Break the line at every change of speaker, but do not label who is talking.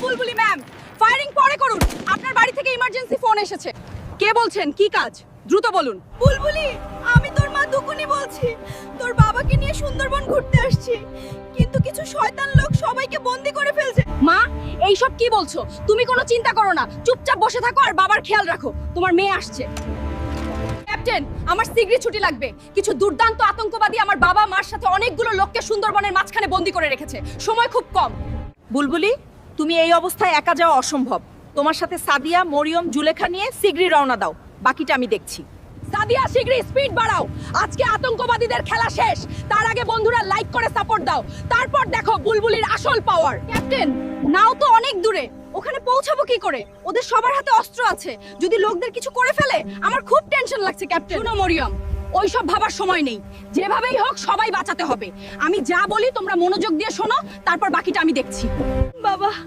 বুলবুলি ma'am, firing পরে করুন। আপনার বাড়ি থেকে ইমার্জেন্সি ফোন এসেছে। কে বলছেন? কি কাজ? দ্রুত বলুন। বুলবুলি, আমি তোর মা দুকুনি বলছি। তোর বাবাকে নিয়ে সুন্দরবন ঘুরতে আসছি, কিন্তু কিছু শয়তান লোক সবাইকে বন্দি করে ফেলছে। মা, এইসব কি বলছো? তুমি কোনো চিন্তা করো না, চুপচাপ বসে থাকো আর বাবার খেয়াল রাখো। তোমার মেয়ে আসছে। ক্যাপ্টেন, আমার শীঘ্রই ছুটি লাগবে। কিছু দুর্দান্ত আতঙ্কবাদী আমার বাবা মার সাথে অনেকগুলো লোককে সুন্দরবনের মাঝখানে বন্দি করে রেখেছে। সময় খুব কম।
বুলবুলি, তুমি এই অবস্থায় একা যাওয়া অসম্ভব। তোমার সাথে সাদিয়া, মরিয়ম, জুলেখা নিয়ে শীঘ্রই রওনা দাও। বাকিটা আমি দেখছি।
সাদিয়া, শীঘ্রই স্পিড বাড়াও। আজকে আতঙ্কবাদীদের খেলা শেষ। তার আগে বন্ধুরা লাইক করে সাপোর্ট দাও। তারপর দেখো বুলবুলির আসল পাওয়ার। ক্যাপ্টেন, নাও তো অনেক দূরে। ওখানে পৌঁছাবো কি করে? ওদের সবার হাতে অস্ত্র আছে। যদি লোকদের কিছু করে ফেলে, আমার খুব টেনশন লাগছে ক্যাপ্টেন। শুনো মরিয়ম, ওইসব ভাবার সময় নেই। যেভাবেই হোক সবাই বাঁচাতে হবে। আমি যা বলি তোমরা মনোযোগ দিয়ে শোনো, তারপর বাকিটা আমি দেখছি। বাবা,